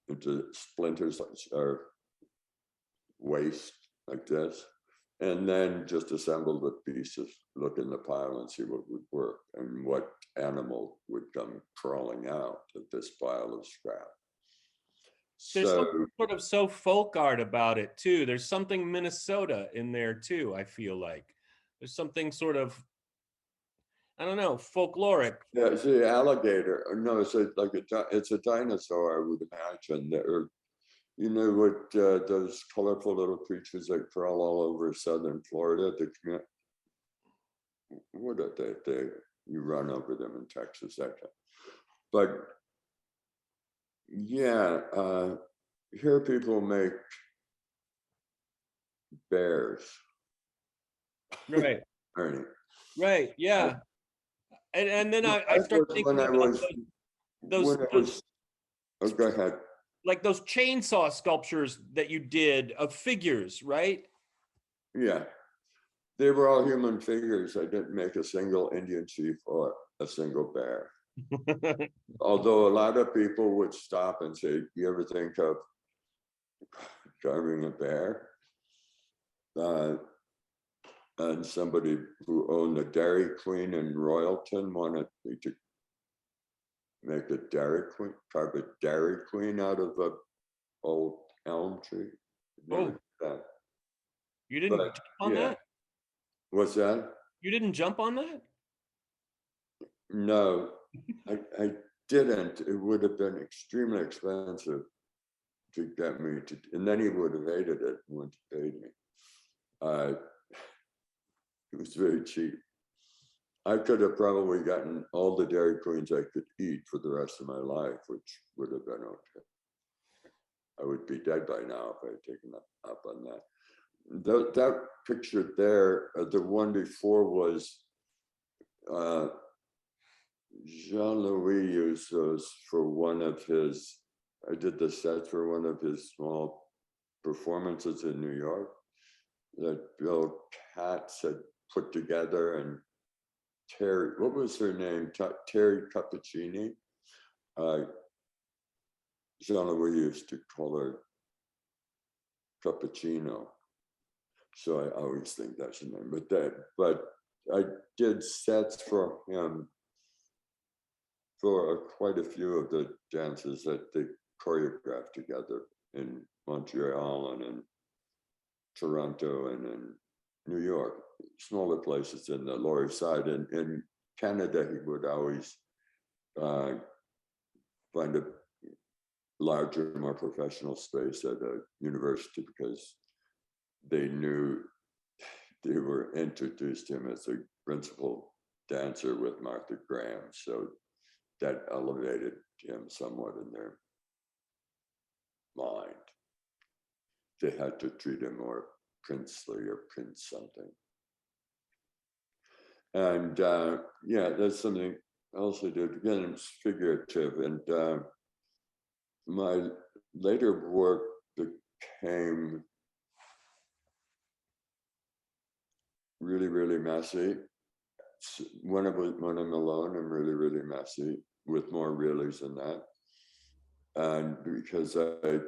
into splinters or waste like this, and then just assemble the pieces, look in the pile and see what would work and what animal would come crawling out of this pile of scrap. There's So something sort of so folk art about it too. There's something Minnesota in there too, I feel like. There's something sort of, I don't know, folkloric. yeah, it's the alligator. No, it's a dinosaur, I would imagine. Or, what those colorful little creatures that crawl all over southern Florida. What are they? You run over them in Texas, actually. But yeah, here people make bears. Right. Ernie. Right. Yeah. And then I start thinking about those, oh, go ahead. like those chainsaw sculptures that you did of figures, right? Yeah, they were all human figures. I didn't make a single Indian chief or a single bear. Although a lot of people would stop and say, "You ever think of carving a bear?" And somebody who owned the Dairy Queen in Royalton wanted me to make carve a Dairy Queen out of an old elm tree. Oh, you didn't jump on that? What's that? You didn't jump on that? No, I didn't. It would have been extremely expensive to get me to, and then he would have hated it and wouldn't have paid me. It was very cheap. I could have probably gotten all the Dairy Queens I could eat for the rest of my life, which would have been okay. I would be dead by now if I had taken up on that. That picture there, the one before was Jean-Louis used those for one of his, I did the set for one of his small performances in New York that Bill Katz had put together, and Terry, what was her name? Terry Cappuccini. Jean-Louis used to call her Cappuccino. So I always think that's her name, but I did sets for him for quite a few of the dances that they choreographed together in Montreal and in Toronto and in New York, smaller places in the Lower Side. And in Canada, he would always find a larger, more professional space at a university because they knew they were introduced him as a principal dancer with Martha Graham. So that elevated him somewhat in their mind. They had to treat him more princely or prince something. And yeah, that's something else I did. Again, it's figurative. And my later work became really, really messy. When I'm alone, I'm really, really messy with more reallys than that. And because I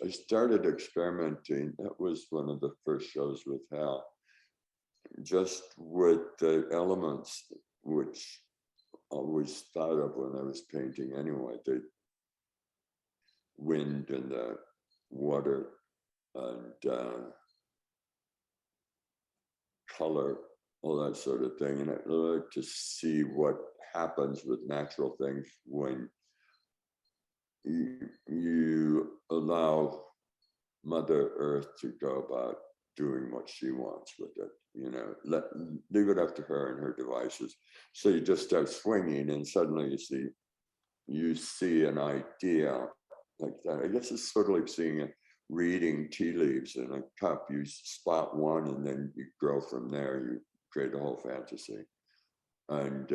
started experimenting. That was one of the first shows with Hal, just with the elements, which I always thought of when I was painting anyway, the wind and the water and color, all that sort of thing. And I like to see what happens with natural things when you allow Mother Earth to go about doing what she wants with it, you know, leave it up to her and her devices. So you just start swinging and suddenly you see an idea like that. I guess it's sort of like reading tea leaves in a cup. You spot one and then you grow from there. You create a whole fantasy. And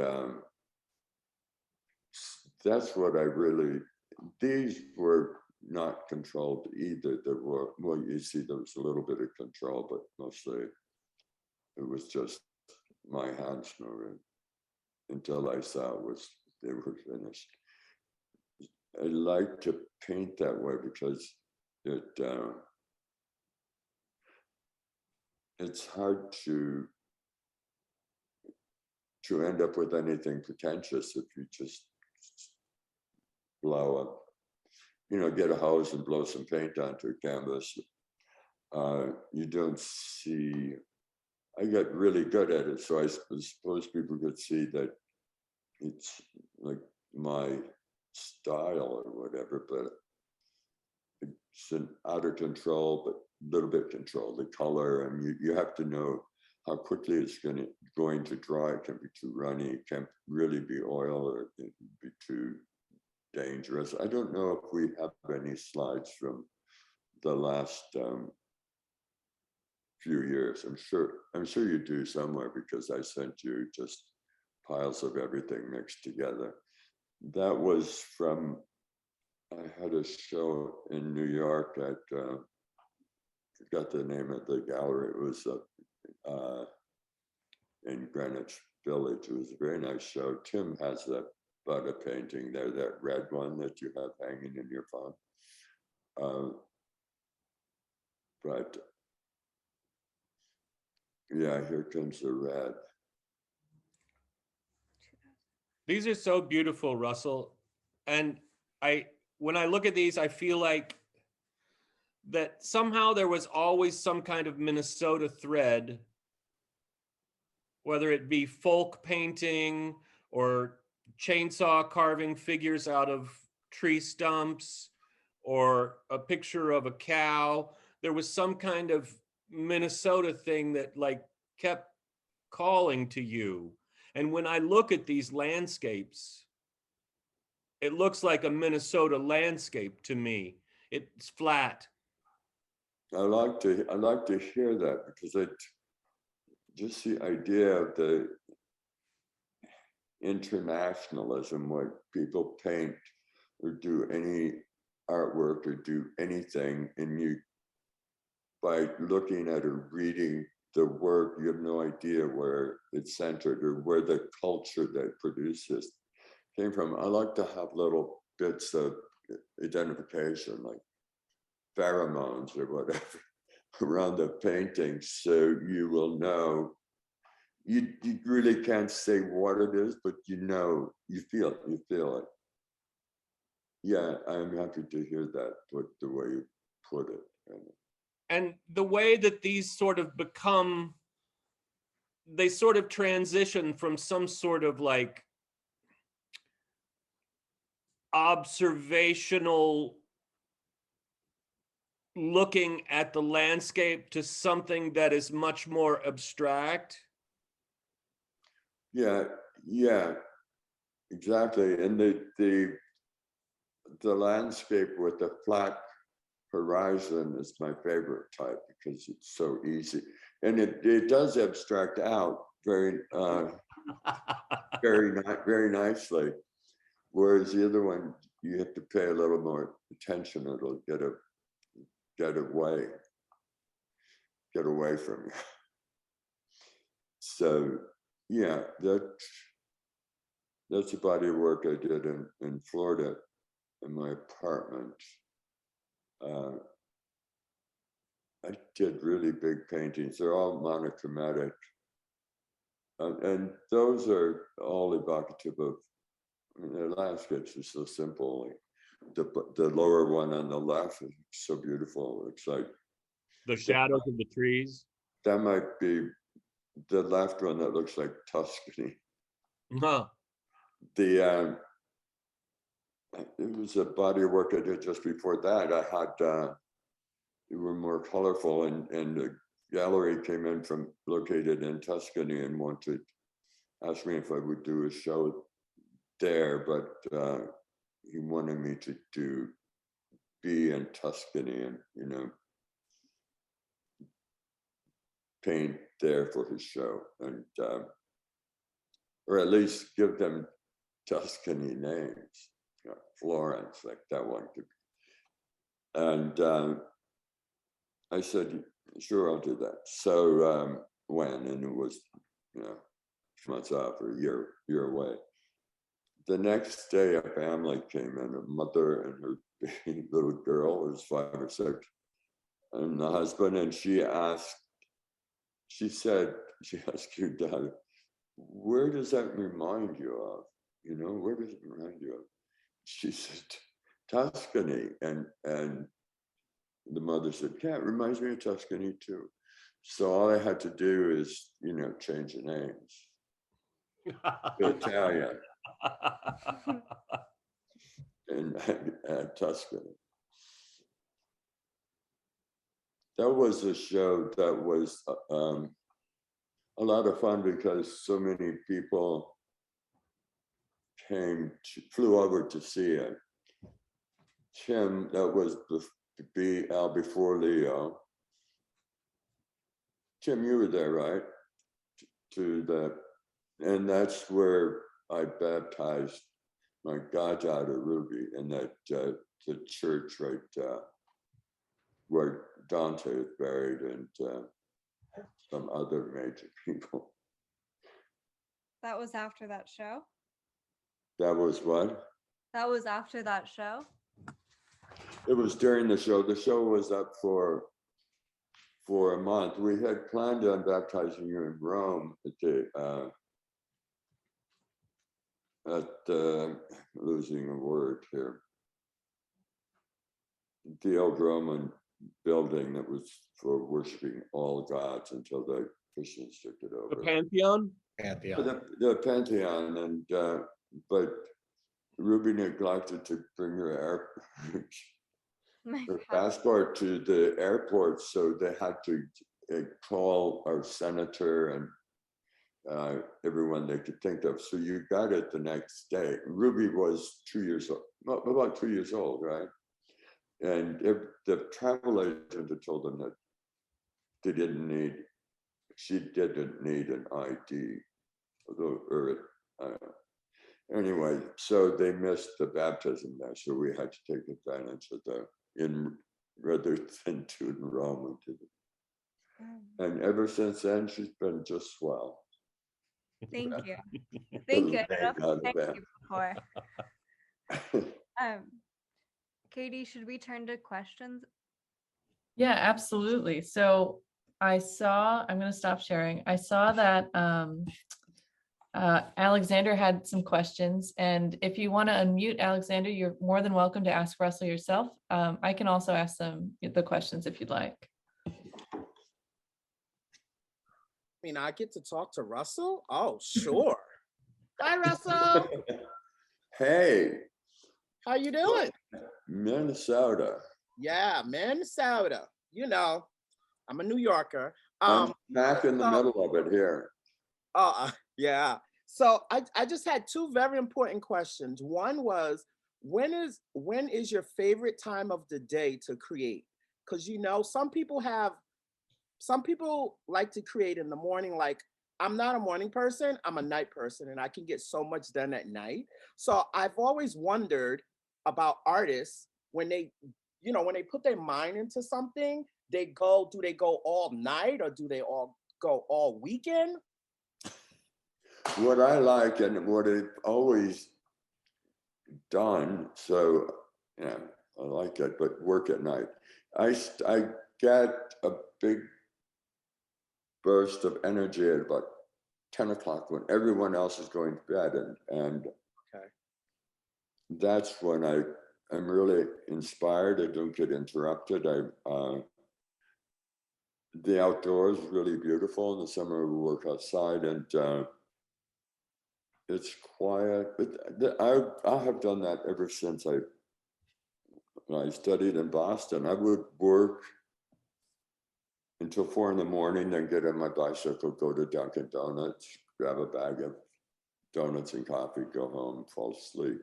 that's what I really, these were not controlled either. There were, well, you see there was a little bit of control, but mostly it was just my hands moving until I saw they were finished. I like to paint that way because it's hard to end up with anything pretentious if you just blow up, you know, get a hose and blow some paint onto a canvas. You don't see, I got really good at it. So I suppose people could see that it's like my style or whatever, but it's an out of control, but a little bit control, the color. And you have to know how quickly it's going to dry. It can be too runny, it can't really be oil, or it can be too dangerous. I don't know if we have any slides from the last few years. I'm sure you do somewhere because I sent you just piles of everything mixed together. That was from, I had a show in New York at, forgot the name of the gallery. It was in Greenwich Village. It was a very nice show. Tim has that Buddha painting there, that red one that you have hanging in your phone. But yeah, here comes the red. These are so beautiful, Russell. And when I look at these, I feel like that somehow there was always some kind of Minnesota thread, whether it be folk painting or chainsaw carving figures out of tree stumps or a picture of a cow. There was some kind of, Minnesota thing that like kept calling to you. And when I look at these landscapes, it looks like a Minnesota landscape to me. It's flat. I like to hear that, because it just the idea of the internationalism, where people paint or do any artwork or do anything, and you, by looking at or reading the work, you have no idea where it's centered or where the culture that produces came from. I like to have little bits of identification, like pheromones or whatever, around the painting, so you will know. You really can't say what it is, but you know, you feel it. Yeah, I'm happy to hear that, the way you put it. And the way that these sort of become, they sort of transition from some sort of like observational looking at the landscape to something that is much more abstract. Yeah, exactly. And the landscape with the flat horizon is my favorite type, because it's so easy, and it does abstract out very very nicely. Whereas the other one, you have to pay a little more attention. It'll get away from you. So yeah, that's a body of work I did in Florida, in my apartment. I did really big paintings. They're all monochromatic. And those are all evocative of, I mean, their landscapes are so simple. Like the lower one on the left is so beautiful. It's like The shadows of the trees. that might be the left one that looks like Tuscany. Huh. It was a body of work I did just before that. I had they were more colorful, and the gallery came in from located in Tuscany and wanted asked me if I would do a show there, but he wanted me to be in Tuscany and, you know, paint there for his show, and or at least give them Tuscany names, you know, Florence, like that one could be. And I said, sure, I'll do that. So and it was, you know, months off or a year away. The next day, a family came in, a mother and her little girl, who was 5 or 6, and the husband, and she asked your dad, where does that remind you of? You know, where does it remind you of? She said, Tuscany. And the mother said, yeah, it reminds me of Tuscany too. So all I had to do is, you know, change the names to Italian and Tuscany. That was a show that was a lot of fun, because so many people flew over to see it. Tim, that was before Leo. Tim, you were there, right? And that's where I baptized my goddaughter Ruby, in that the church right where Dante is buried, and some other major people. That was after that show? That was what? That was after that show? It was during the show. The show was up for a month. We had planned on baptizing you in Rome losing a word here. The old Roman building that was for worshiping all gods until the Christians took it over. The Pantheon? Pantheon. The Pantheon, and but Ruby neglected to bring her My her God. passport to the airport, so they had to call our senator and everyone they could think of. So you got it the next day. Ruby was 2 years old, about 2 years old, right? And if the travel agent had told them that she didn't need an ID, anyway, so they missed the baptism there. So we had to take advantage of rather than do it in Rome. We did it. And ever since then, she's been just swell. Thank you. Thank you. I don't know if Not I thanked bad. you before. Katie, should we turn to questions? Yeah, absolutely. So I'm going to stop sharing. I saw that Alexander had some questions, and if you want to unmute Alexander, you're more than welcome to ask Russell yourself. I can also ask them the questions if you'd like. I mean, I get to talk to Russell? Oh, sure. Hi, Russell. Hey, How you doing? Minnesota. Yeah, Minnesota. You know, I'm a New Yorker. I'm back in the so- middle of it here. Yeah. So I just had two very important questions. One was, when is your favorite time of the day to create? Because you know, some people like to create in the morning. Like, I'm not a morning person, I'm a night person, and I can get so much done at night. So I've always wondered about artists when they put their mind into something, do they go all night or do they all go all weekend? What I like and what I've always done, so yeah, I like it, but work at night. I get a big burst of energy at about 10 o'clock when everyone else is going to bed, and Okay. that's when I'm really inspired. I don't get interrupted. The outdoors is really beautiful. In the summer we work outside, and it's quiet. But I have done that ever since I studied in Boston. I would work until 4 a.m, then get on my bicycle, go to Dunkin' Donuts, grab a bag of donuts and coffee, go home, fall asleep.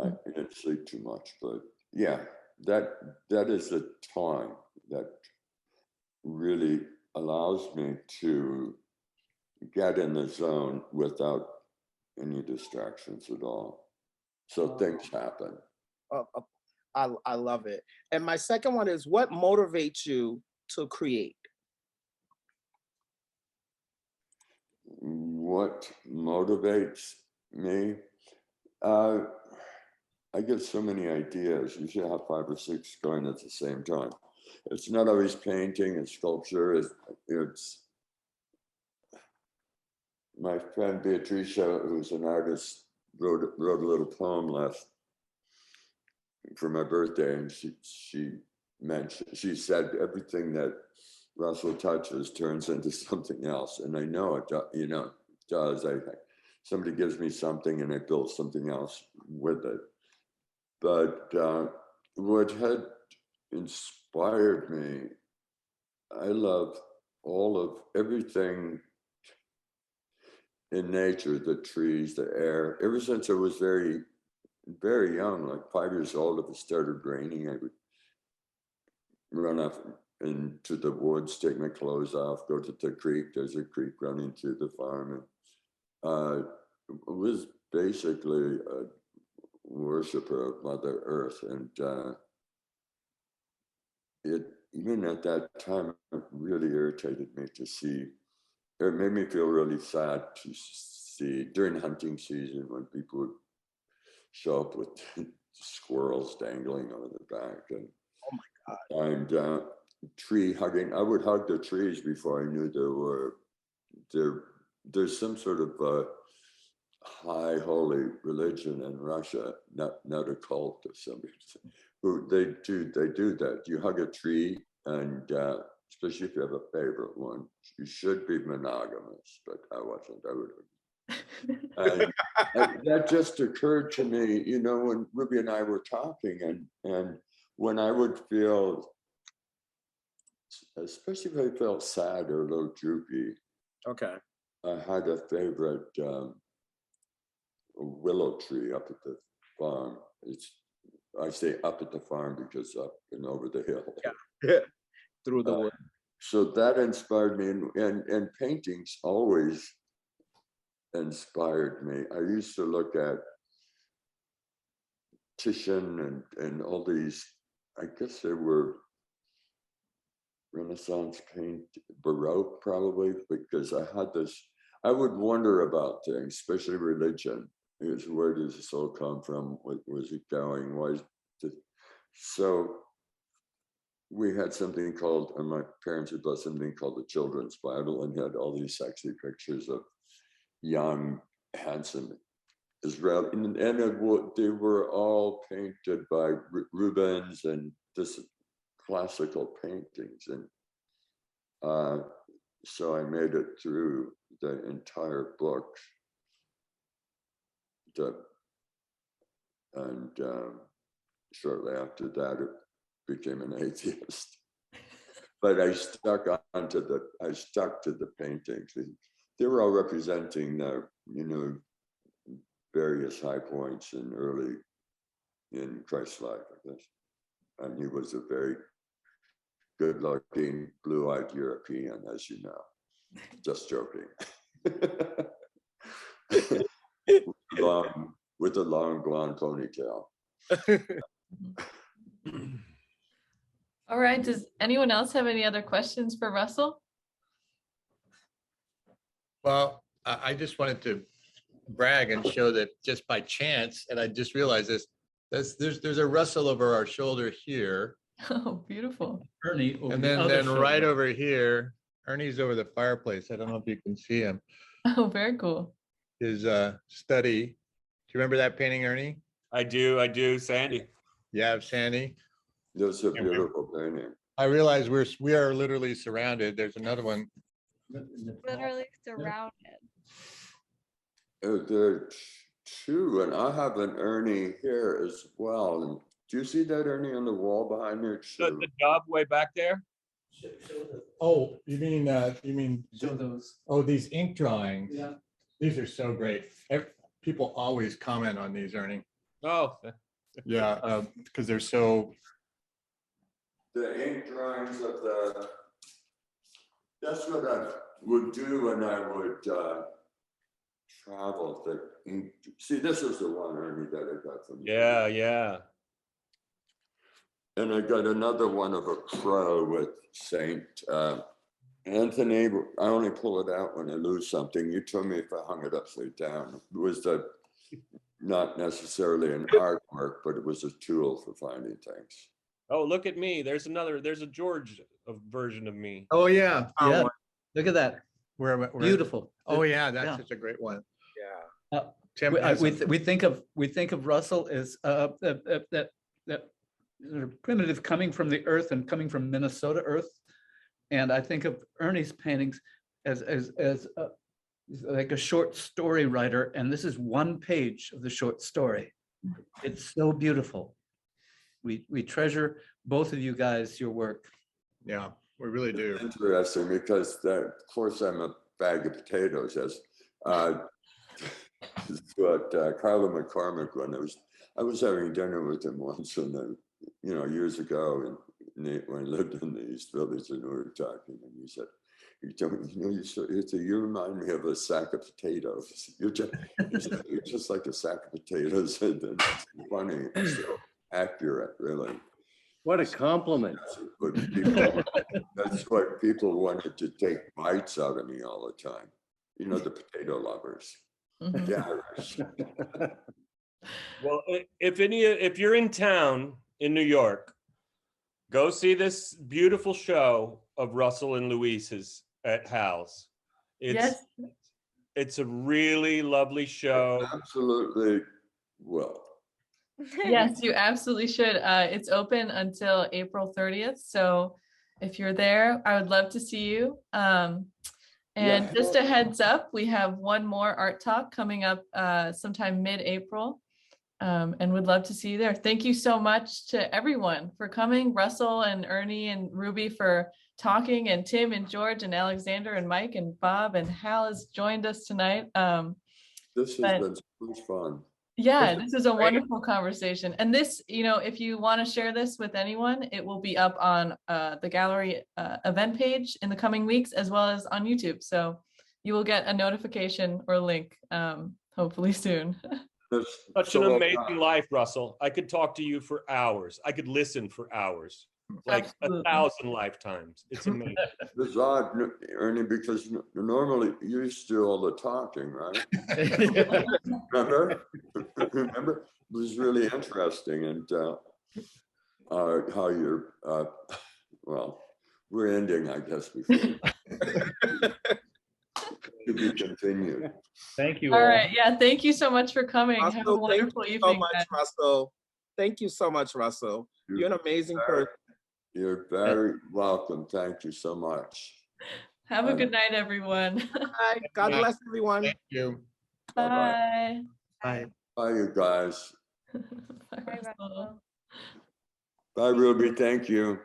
I didn't sleep too much, but yeah, that is the time that really allows me to get in the zone without any distractions at all. So things happen. I love it. And my second one is, what motivates you to create? What motivates me? I get so many ideas. You should have 5 or 6 going at the same time. It's not always painting and sculpture. It's my friend Beatrice, who's an artist, wrote a little poem for my birthday, and she said everything that Russell touches turns into something else, and I know it. Does. Somebody gives me something, and I build something else with it. But what had inspired me, I love everything in nature, the trees, the air. Ever since I was very, very young, like 5 years old, if it started raining, I would run off into the woods, take my clothes off, go to the creek. There's a creek running through the farm. And it was basically a worshiper of Mother Earth. And even at that time, it really irritated me to see. It made me feel really sad to see during hunting season when people would show up with squirrels dangling over their back, and Oh my God. and tree hugging. I would hug the trees before I knew there's some sort of high holy religion in Russia, not a cult or something, who they do that. You hug a tree, and especially if you have a favorite one, you should be monogamous, but I wasn't. I would. And that just occurred to me, when Ruby and I were talking, and when I would feel especially if I felt sad or a little droopy. Okay. I had a favorite willow tree up at the farm. I say up at the farm because up and over the hill. Yeah. Through the Uh, wood. So that inspired me, and paintings always inspired me. I used to look at Titian and all these, I guess they were Renaissance paint, Baroque probably, because I would wonder about things, especially religion. Where does this all come from? What was it going? So we had something called, and my parents had bought something called the Children's Bible, and had all these sexy pictures of young, handsome Israel, and they were all painted by Rubens and this classical paintings, and so I made it through the entire book. Shortly after that, it became an atheist. But I stuck to the paintings. They were all representing various high points in Christ's life, I guess. And he was a very good-looking, blue-eyed European, as you know. Just joking. With a long blonde ponytail. All right, does anyone else have any other questions for Russell? Well, I just wanted to brag and show that just by chance, and I just realized there's a Russell over our shoulder here. Oh, beautiful. Ernie. over And the other then right shoulder. over here, Ernie's over the fireplace. I don't know if you can see him. Oh, very cool. His study. Do you remember that painting, Ernie? I do, Sandy. Yeah, Sandy. That's a beautiful painting. I realize we are literally surrounded. There's another one. Literally surrounded. There are two, and I have an Ernie here as well. And do you see that Ernie on the wall behind me? The job way back there. Oh, you mean Show those. oh, these ink drawings. Yeah. These are so great. People always comment on these, Ernie. Oh, Yeah, because they're so. The ink drawings of that's what I would do when I would travel. The ink. See, this is the one, Ernie, that I got from you. yeah. And I got another one of a crow with Saint Anthony. I only pull it out when I lose something. You told me if I hung it upside down. It was not necessarily an artwork, but it was a tool for finding things. Oh, look at me. There's a George version of me. Oh yeah, Yeah, look at that. where Beautiful. Oh yeah, that's Yeah. such a great one. Yeah. Tim, We think of Russell as that sort of primitive, coming from the earth and coming from Minnesota earth, and I think of Ernie's paintings as like a short story writer, and this is one page of the short story. It's so beautiful. We treasure both of you guys, your work. yeah, we really do. Interesting, because of course I'm a bag of potatoes, as what Carla McCormick, when I was having dinner with him once, and years ago, when I lived in the East Village, and we were talking, and he said, you remind me of a sack of potatoes. You're just like a sack of potatoes. And then it's funny, it's so accurate, really. What a compliment. That's what people wanted to take bites out of me all the time. The potato lovers. Mhm. The Irish. Well, if you're in town in New York, go see this beautiful show of Russell and Luis's at Hal's. It's a really lovely show. Absolutely. Well, Yes, you absolutely should. It's open until April 30th. So if you're there, I would love to see you. And Yeah. just a heads up, we have one more art talk coming up sometime mid-April. And would love to see you there. Thank you so much to everyone for coming, Russell and Ernie and Ruby for talking, and Tim and George and Alexander and Mike and Bob and Hal has joined us tonight. This But- has been so much fun. Yeah, This this is a great. wonderful conversation. And this, if you want to share this with anyone, it will be up on the gallery event page in the coming weeks, as well as on YouTube. So you will get a notification or link hopefully soon. There's Such so an much amazing time. life, Russell. I could talk to you for hours. I could listen for hours, like Absolutely. 1,000 lifetimes. It's amazing. It's odd, Ernie, because normally you used to do all the talking, right? Remember? Remember? It was really interesting, and how you're, well, we're ending, I guess, before. To be continued. Thank you. All right. Yeah. Thank you so much for coming. Have a Russell, thank wonderful you so evening. much, guys. Russell. Thank you so much, Russell. You're an amazing person. You're very welcome. Thank you so much. Have a good night, everyone. Bye. God bless everyone. Thank you. Bye-bye. Bye. Bye, you guys. Bye, Bye, Russell. Russell. Bye, Ruby. Thank you.